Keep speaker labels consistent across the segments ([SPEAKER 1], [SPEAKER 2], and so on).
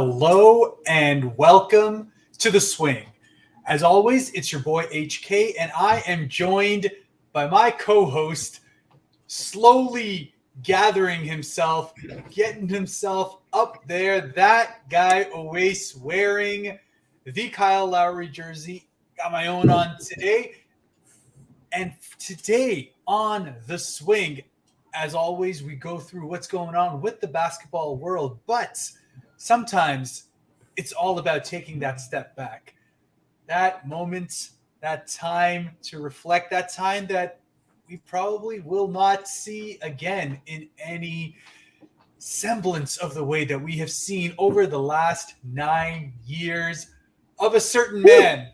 [SPEAKER 1] Hello and welcome to The Swing. As always, it's your boy HK, and I am joined by my co-host, slowly gathering himself, getting himself up there, that guy Owais, wearing the Kyle Lowry jersey. Got my own on today. And today on The Swing, as always, we go through what's going on with the basketball world, but sometimes it's all about taking that step back. That moment, that time to reflect, that time that we probably will not see again in any semblance of the way that we have seen over the last 9 years of a certain man,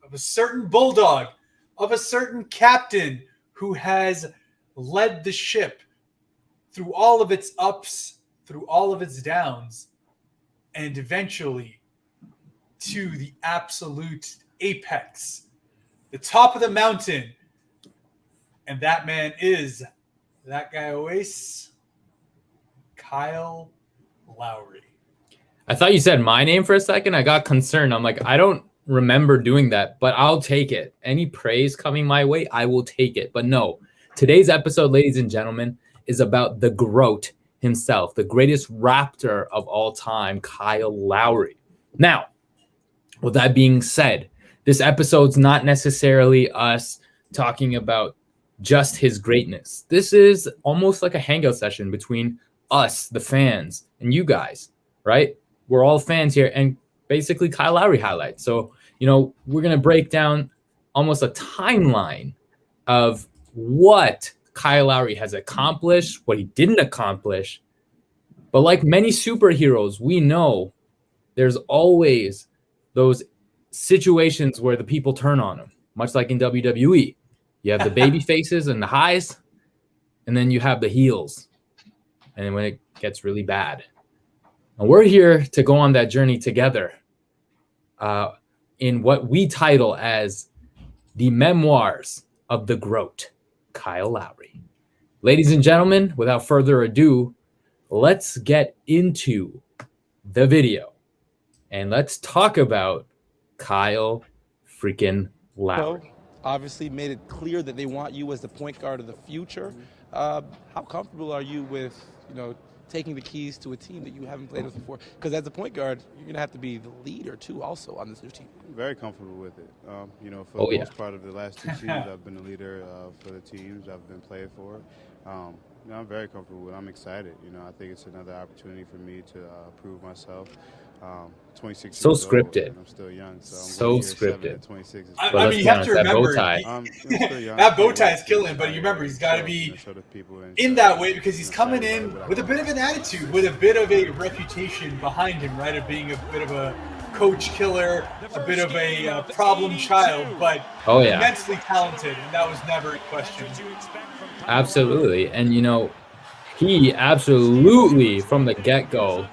[SPEAKER 1] of a certain bulldog, of a certain captain who has led the ship through all of its ups, through all of its downs, and eventually to the absolute apex, the top of the mountain. And that man is That Guy Owais, Kyle Lowry.
[SPEAKER 2] I thought you said my name for a second. I got concerned. I'm like, I don't remember doing that, but I'll take it. Any praise coming my way, I will take it. But no, today's episode, ladies and gentlemen, is about the GROAT himself, the greatest Raptor of all time, Kyle Lowry. Now, with that being said, this episode's not necessarily us talking about just his greatness. This is almost like a hangout session between us, the fans, and you guys, right? We're all fans here, and basically Kyle Lowry highlights. So, we're going to break down almost a timeline of what Kyle Lowry has accomplished, what he didn't accomplish. But like many superheroes, we know there's always those situations where the people turn on him, much like in WWE. You have the baby faces and the highs, and then you have the heels. And when it gets really bad. And we're here to go on that journey together in what we title as the Memoirs of the GROAT, Kyle Lowry. Ladies and gentlemen, without further ado, let's get into the video. And let's talk about Kyle freaking Lowry.
[SPEAKER 3] Obviously made it clear that they want you as the point guard of the future. How comfortable are you with, taking the keys to a team that you haven't played with before? Because as a point guard, you're going to have to be the leader, too, also on this new team.
[SPEAKER 4] Very comfortable with it. For the most part of the last 2 seasons, I've been the leader for the teams I've been playing for. I'm very comfortable with it. I'm excited. I think it's another opportunity for me to prove myself. 26
[SPEAKER 2] so
[SPEAKER 4] years
[SPEAKER 2] scripted.
[SPEAKER 4] Old, I'm still young,
[SPEAKER 2] so scripted.
[SPEAKER 4] 26 is
[SPEAKER 1] I mean, you have to remember
[SPEAKER 4] that
[SPEAKER 1] that bow tie is killing, but you remember he's got to be in that way because he's coming in with a bit of an attitude, with a bit of a reputation behind him, right? Of being a bit of a coach killer, a bit of a problem child, but immensely talented, and that was never in question.
[SPEAKER 2] Absolutely. And, he absolutely, from the get-go,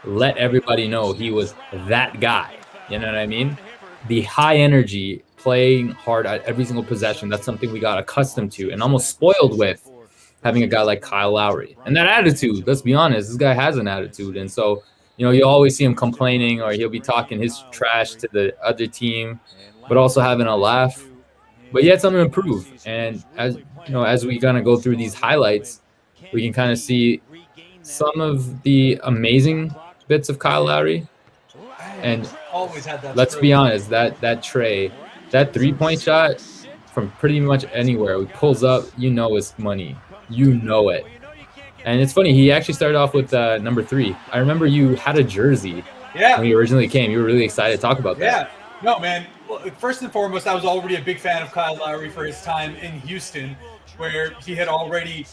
[SPEAKER 2] let everybody know he was that guy. You know what I mean? The high energy, playing hard at every single possession. That's something we got accustomed to and almost spoiled with having a guy like Kyle Lowry. And that attitude, let's be honest, this guy has an attitude. And so, you always see him complaining or he'll be talking his trash to the other team, but also having a laugh. But he had something to improve. And as we kind of go through these highlights, we can kind of see some of the amazing bits of Kyle Lowry. And
[SPEAKER 1] always had that.
[SPEAKER 2] Let's be honest, that tray, that 3-point shot from pretty much anywhere, he pulls up, it's money. You know it. And it's funny, he actually started off with number 3. I remember you had a jersey when you originally came. You were really excited to talk about that.
[SPEAKER 1] Yeah. No, man. Well, first and foremost, I was already a big fan of Kyle Lowry for his time in Houston, where he had already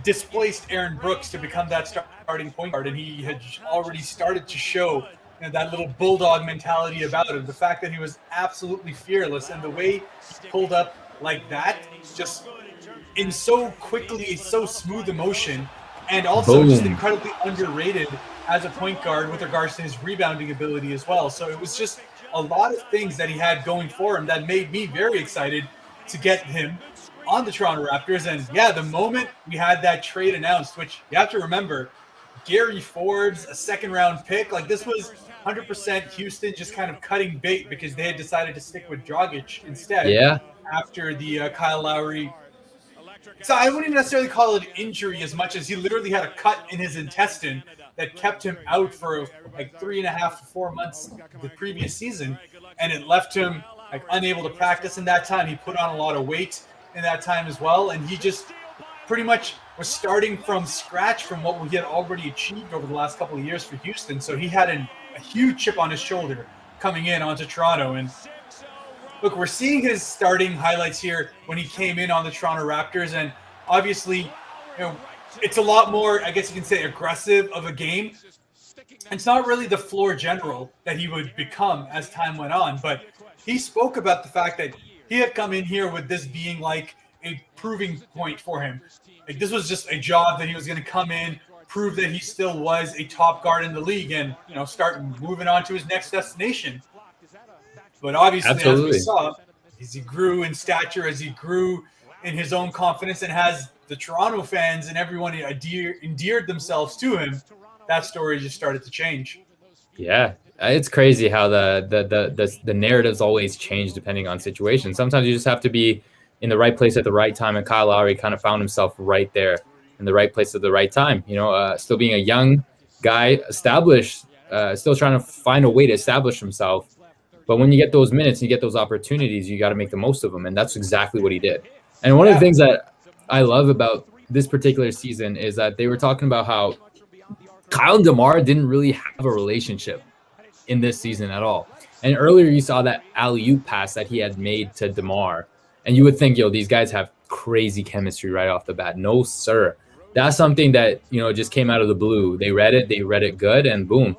[SPEAKER 1] displaced Aaron Brooks to become that starting point guard, and he had already started to show that little bulldog mentality about him. The fact that he was absolutely fearless, and the way he pulled up like that, just in so quickly, so smooth emotion, and also just incredibly underrated as a point guard with regards to his rebounding ability as well. So it was just a lot of things that he had going for him that made me very excited to get him on the Toronto Raptors. And yeah, the moment we had that trade announced, which you have to remember, Gary Forbes, a second-round pick. Like, this was 100% Houston just kind of cutting bait because they had decided to stick with Dragic instead.
[SPEAKER 2] Yeah.
[SPEAKER 1] After the Kyle Lowry. So I wouldn't necessarily call it injury as much as he literally had a cut in his intestine that kept him out for like 3.5 to 4 months the previous season, and it left him like unable to practice in that time. He put on a lot of weight in that time as well, and he just pretty much was starting from scratch from what he had already achieved over the last couple of years for Houston. So he had a huge chip on his shoulder coming in onto Toronto. And look, we're seeing his starting highlights here when he came in on the Toronto Raptors, and obviously, it's a lot more, I guess you can say, aggressive of a game. It's not really the floor general that he would become as time went on, but he spoke about the fact that he had come in here with this being like a proving point for him. Like, this was just a job that he was going to come in, prove that he still was a top guard in the league, and start moving on to his next destination. But obviously,
[SPEAKER 2] Absolutely.
[SPEAKER 1] As we saw, as he grew in stature, as he grew in his own confidence, and has the Toronto fans and everyone endeared themselves to him, that story just started to change.
[SPEAKER 2] Yeah, it's crazy how the narratives always change depending on situation. Sometimes you just have to be in the right place at the right time, and Kyle Lowry kind of found himself right there in the right place at the right time. Still being a young guy, established, still trying to find a way to establish himself. But when you get those minutes, you get those opportunities, you got to make the most of them. And that's exactly what he did. And one of the things that I love about this particular season is that they were talking about how Kyle and DeMar didn't really have a relationship in this season at all. And earlier you saw that alley-oop pass that he had made to DeMar. And you would think, these guys have crazy chemistry right off the bat. No, sir. That's something that, just came out of the blue. They read it good, and boom.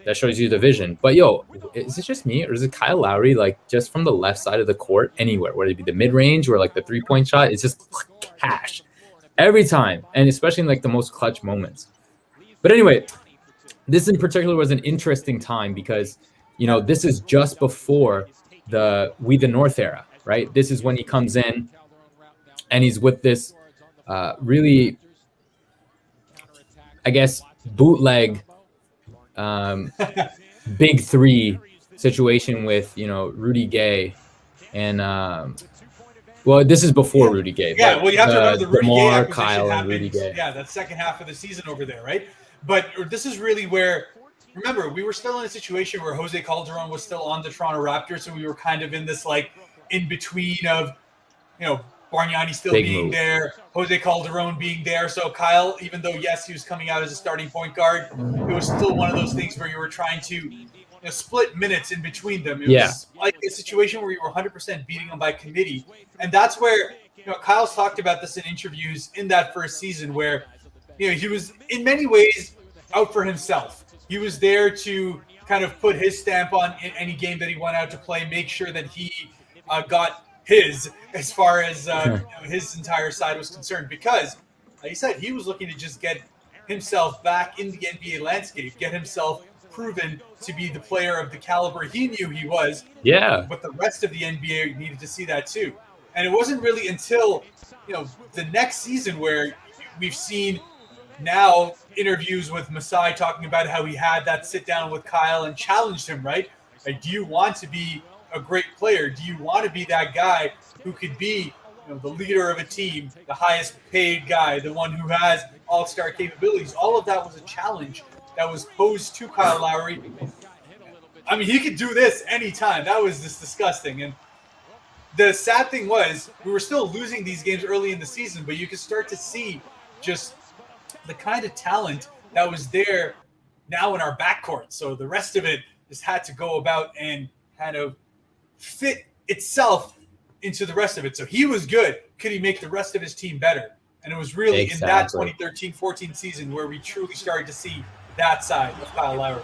[SPEAKER 2] That shows you the vision. But is it just me, or is it Kyle Lowry, like, just from the left side of the court anywhere, whether it be the mid-range or like the 3-point shot, it's just cash every time, and especially in like the most clutch moments. But anyway, this in particular was an interesting time because, this is just before the We the North era, right? This is when he comes in and he's with this really, I guess, bootleg big three situation with Rudy Gay and this is before Rudy Gay.
[SPEAKER 1] Yeah, well, you have to remember the Rudy Gay acquisition
[SPEAKER 2] Kyle
[SPEAKER 1] happened,
[SPEAKER 2] and Rudy Gay.
[SPEAKER 1] Yeah, that second half of the season over there, right? But this is really where, remember, we were still in a situation where Jose Calderon was still on the Toronto Raptors, so we were kind of in this like in between of Bargnani still
[SPEAKER 2] Big
[SPEAKER 1] being
[SPEAKER 2] move.
[SPEAKER 1] there, Jose Calderon being there. So Kyle, even though, yes, he was coming out as a starting point guard, it was still one of those things where you were trying to split minutes in between them. It was like a situation where you were 100% beating them by committee. And that's where, Kyle's talked about this in interviews in that first season where, he was in many ways out for himself. He was there to kind of put his stamp on any game that he went out to play, make sure that he got his as far as his entire side was concerned, because like you said, he was looking to just get himself back in the NBA landscape, get himself proven to be the player of the caliber he knew he was.
[SPEAKER 2] Yeah.
[SPEAKER 1] But the rest of the NBA needed to see that too. And it wasn't really until the next season where we've seen now interviews with Masai talking about how he had that sit down with Kyle and challenged him, right? Like, do you want to be a great player? Do you want to be that guy who could be the leader of a team, the highest paid guy, the one who has all-star capabilities? All of that was a challenge that was posed to Kyle Lowry. I mean, he could do this anytime. That was just disgusting. And the sad thing was we were still losing these games early in the season, but you could start to see just the kind of talent that was there now in our backcourt. So the rest of it just had to go about and kind of fit itself into the rest of it. So he was good. Could he make the rest of his team better? And it was really in that 2013-14 season where we truly started to see that side of Kyle Lowry.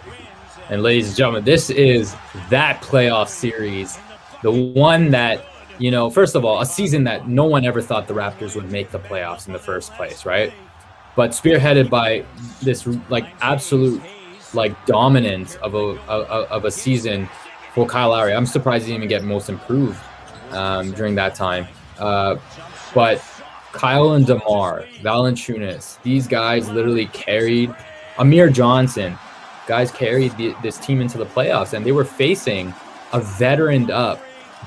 [SPEAKER 2] And ladies and gentlemen, this is that playoff series, the one that, first of all, a season that no one ever thought the Raptors would make the playoffs in the first place, right? But spearheaded by this absolute dominance of a season for Kyle Lowry. I'm surprised he didn't even get most improved during that time. But Kyle and DeMar, Valanciunas, these guys literally carried Amir Johnson. Guys carried this team into the playoffs, and they were facing a veteraned up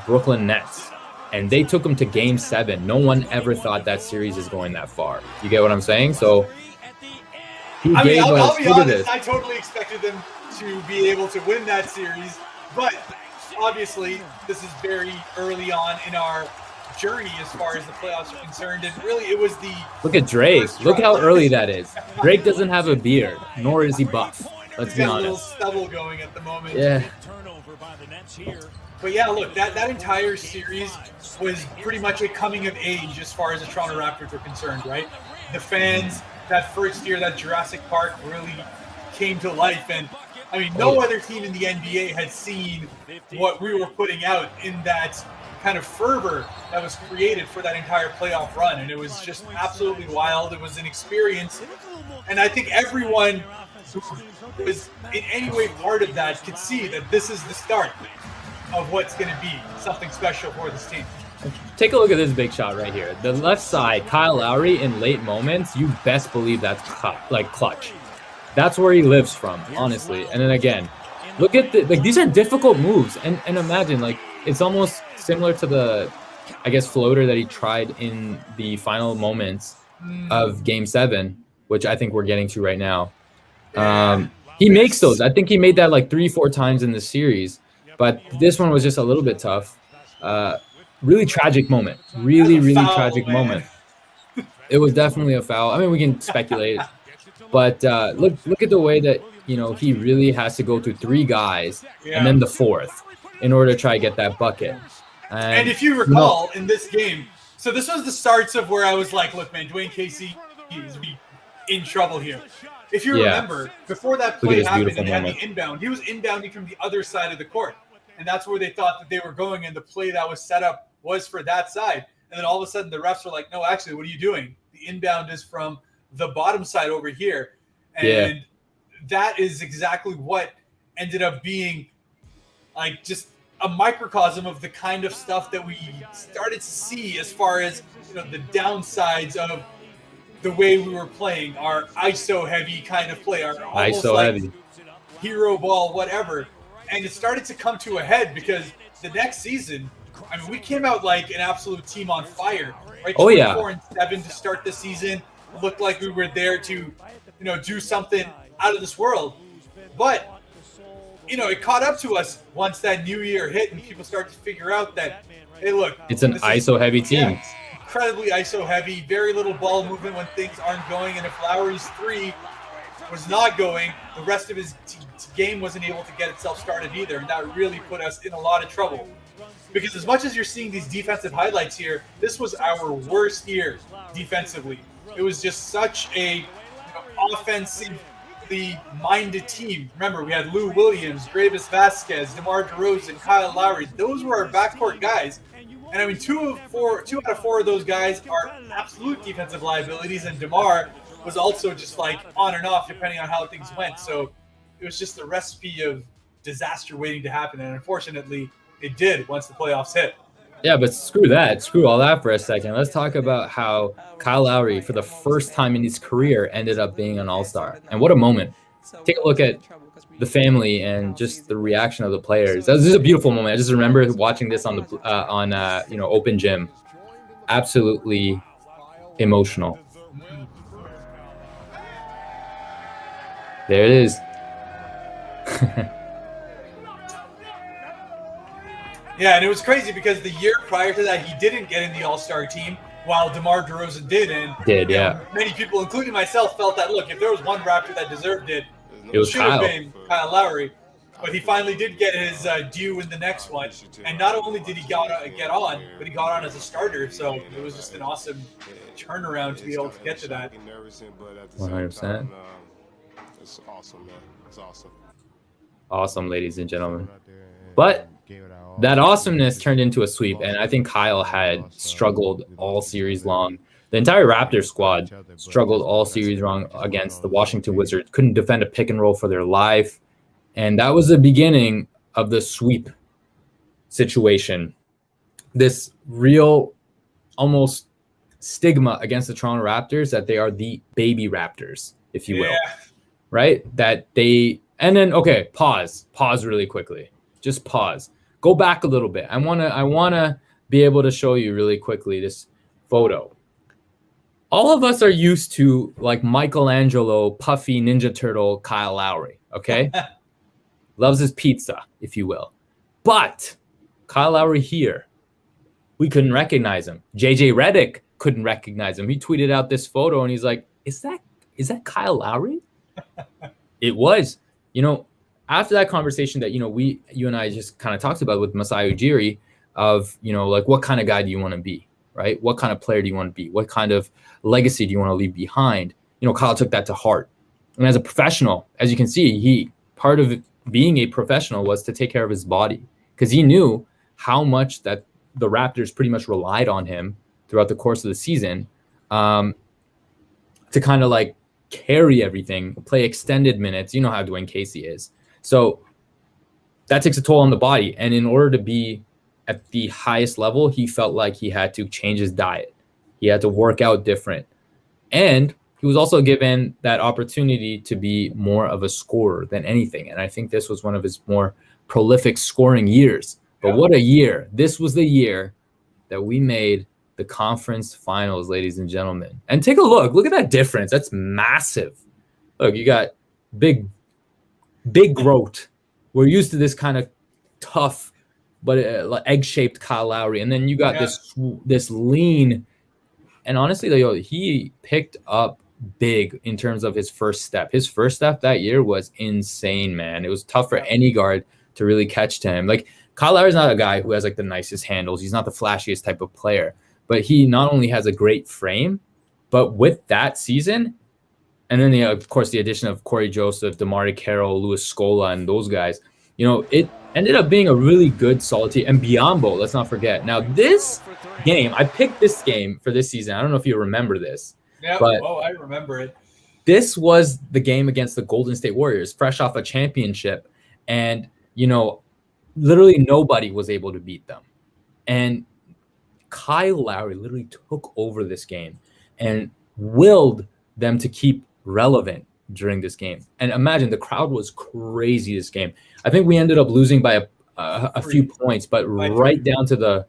[SPEAKER 2] Brooklyn Nets, and they took them to Game 7. No one ever thought that series is going that far. You get what I'm saying? So
[SPEAKER 1] I'll be honest, I totally expected them to be able to win that series, but obviously this is very early on in our journey as far as the playoffs are concerned, and really it was the
[SPEAKER 2] look at Drake. Look how early that is. Drake doesn't have a beard, nor is he buff. Let's be honest.
[SPEAKER 1] A little stubble going at the moment.
[SPEAKER 2] Yeah.
[SPEAKER 1] But yeah, look, that entire series was pretty much a coming of age as far as the Toronto Raptors were concerned, right? The fans, that first year, that Jurassic Park really came to life, and I mean, no other team in the NBA had seen what we were putting out in that kind of fervor that was created for that entire playoff run, and it was just absolutely wild. It was an experience, and I think everyone who was in any way part of that could see that this is the start of what's going to be something special for this team.
[SPEAKER 2] Take a look at this big shot right here. The left side, Kyle Lowry in late moments, you best believe that's clutch. That's where he lives from, honestly. And then again, look at these are difficult moves, and imagine it's almost similar to the, I guess, floater that he tried in the final moments of Game 7, which I think we're getting to right now. He makes those. I think he made that 3-4 times in the series, but this one was just a little bit tough. Really tragic moment. Really tragic moment. It was definitely a foul. I mean, we can speculate, but look at the way that he really has to go through 3 guys and then the 4th in order to try to get that bucket.
[SPEAKER 1] And if you recall, in this game, so this was the starts of where I was like, look, man, Dwayne Casey is in trouble here. If you remember, before that play happened and they had the inbound, he was inbounding from the other side of the court. And that's where they thought that they were going, and the play that was set up was for that side. And then all of a sudden the refs were like, no, actually, what are you doing? The inbound is from the bottom side over here. And that is exactly what ended up being just a microcosm of the kind of stuff that we started to see as far as the downsides of the way we were playing, our ISO heavy kind of play, our almost
[SPEAKER 2] ISO heavy
[SPEAKER 1] hero ball, whatever. And it started to come to a head because the next season, I mean, we came out like an absolute team on fire, right? 24-7 to start the season. Looked like we were there to, do something out of this world. But, it caught up to us once that new year hit and people started to figure out that, hey, look.
[SPEAKER 2] It's an ISO-heavy team.
[SPEAKER 1] Yeah, incredibly ISO-heavy, very little ball movement when things aren't going. And if Lowry's 3 was not going, the rest of his game wasn't able to get itself started either. And that really put us in a lot of trouble. Because as much as you're seeing these defensive highlights here, this was our worst year defensively. It was just such a offensively minded team. Remember, we had Lou Williams, Gravis Vasquez, DeMar DeRozan, Kyle Lowry. Those were our backcourt guys. And I mean, 2 out of 4 of those guys are absolute defensive liabilities. And DeMar was also just on and off depending on how things went. So it was just a recipe of disaster waiting to happen. And unfortunately, it did once the playoffs hit.
[SPEAKER 2] Yeah, but screw that. Screw all that for a second. Let's talk about how Kyle Lowry, for the first time in his career, ended up being an all-star. And what a moment. Take a look at the family and just the reaction of the players. This is a beautiful moment. I just remember watching this on the open gym. Absolutely emotional. There it is.
[SPEAKER 1] Yeah, and it was crazy because the year prior to that, he didn't get in the All-Star team, while DeMar DeRozan did. Many people, including myself, felt that, look, if there was one Raptor that deserved it,
[SPEAKER 2] it
[SPEAKER 1] should have been Kyle Lowry. But he finally did get his due in the next one. And not only did he get on, but he got on as a starter. So it was just an awesome turnaround to be able to get to that.
[SPEAKER 2] 100%.
[SPEAKER 4] It's awesome, man. It's awesome.
[SPEAKER 2] Awesome, ladies and gentlemen. But that awesomeness turned into a sweep, and I think Kyle had struggled all series long. The entire Raptor squad struggled all series long against the Washington Wizards. Couldn't defend a pick and roll for their life. And that was the beginning of the sweep situation. This real, almost stigma against the Toronto Raptors that they are the baby Raptors, if you will, right? That they, and then, okay, pause really quickly. Just pause. Go back a little bit. I wanna be able to show you really quickly this photo. All of us are used to like Michelangelo, puffy Ninja Turtle, Kyle Lowry, okay? Loves his pizza, if you will. But Kyle Lowry here, we couldn't recognize him. JJ Redick couldn't recognize him. He tweeted out this photo and he's like, is that Kyle Lowry? It was. After that conversation that, you and I just kind of talked about with Masai Ujiri of, like, what kind of guy do you want to be, right? What kind of player do you want to be? What kind of legacy do you want to leave behind? Kyle took that to heart. And as a professional, as you can see, part of being a professional was to take care of his body because he knew how much that the Raptors pretty much relied on him throughout the course of the season to kind of like carry everything, play extended minutes. You know how Dwayne Casey is. So that takes a toll on the body. And in order to be at the highest level, he felt like he had to change his diet. He had to work out different. And he was also given that opportunity to be more of a scorer than anything. And I think this was one of his more prolific scoring years. But what a year. This was the year that we made the conference finals, ladies and gentlemen. And take a look. Look at that difference. That's massive. Look, you got big GROAT. We're used to this kind of tough, but egg-shaped Kyle Lowry. And then you got this lean. And honestly, he picked up big in terms of his first step. His first step that year was insane, man. It was tough for any guard to really catch to him. Like, Kyle Lowry's not a guy who has like the nicest handles. He's not the flashiest type of player, but he not only has a great frame, but with that season, and then of course the addition of Corey Joseph, DeMarre Carroll, Louis Scola, and those guys, it ended up being a really good solid team. And Biombo, let's not forget. Now this game, I picked this game for this season. I don't know if you remember this.
[SPEAKER 1] Yeah,
[SPEAKER 2] but
[SPEAKER 1] I remember it.
[SPEAKER 2] This was the game against the Golden State Warriors, fresh off a championship, and literally nobody was able to beat them. And Kyle Lowry literally took over this game and willed them to keep relevant during this game. And imagine, the crowd was crazy this game. I think we ended up losing by a few points, but right down to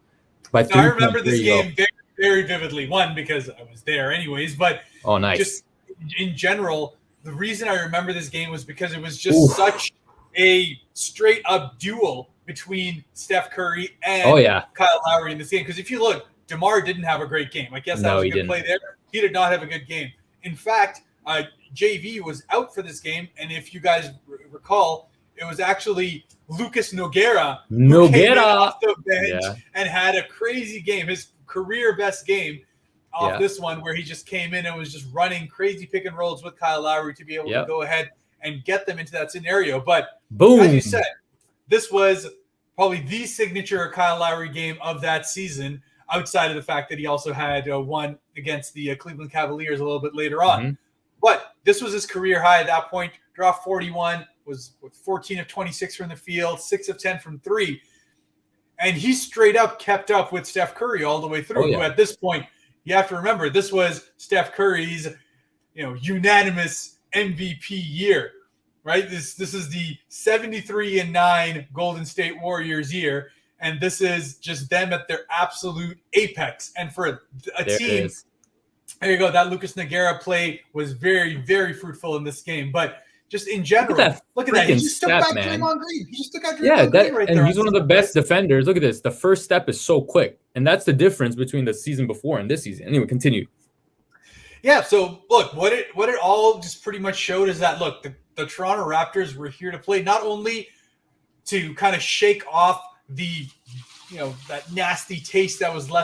[SPEAKER 2] by 3
[SPEAKER 1] I remember this game very, very vividly. One, because I was there anyways, but
[SPEAKER 2] nice.
[SPEAKER 1] Just in general, the reason I remember this game was because it was just such a straight up duel between Steph Curry and Kyle Lowry in this game. Because if you look, DeMar didn't have a great game. I guess that was a good play there. He did not have a good game. In fact, JV was out for this game, and if you guys recall, it was actually Lucas Nogueira who came in off the bench and had a crazy game, his career best game off this one, where he just came in and was just running crazy pick and rolls with Kyle Lowry to be able to go ahead and get them into that scenario. But
[SPEAKER 2] boom,
[SPEAKER 1] as you said, this was probably the signature Kyle Lowry game of that season, outside of the fact that he also had one against the Cleveland Cavaliers a little bit later on. Mm-hmm. But this was his career high at that point. Dropped 41, was 14 of 26 from the field, 6 of 10 from 3. And he straight up kept up with Steph Curry all the way through. Who at this point, you have to remember, this was Steph Curry's, unanimous MVP year, right? This is the 73-9 Golden State Warriors year, and this is just them at their absolute apex. And for a team, there you go. That Lucas Nogueira play was very, very fruitful in this game. But just in general, look at that. He just took out Draymond Green. He just took out Draymond Green right there.
[SPEAKER 2] And he's one of the best defenders. Look at this. The first step is so quick. And that's the difference between the season before and this season. Anyway, continue.
[SPEAKER 1] Yeah, so look, what it all just pretty much showed is that, look, the Toronto Raptors were here to play, not only to kind of shake off the, that nasty taste that was left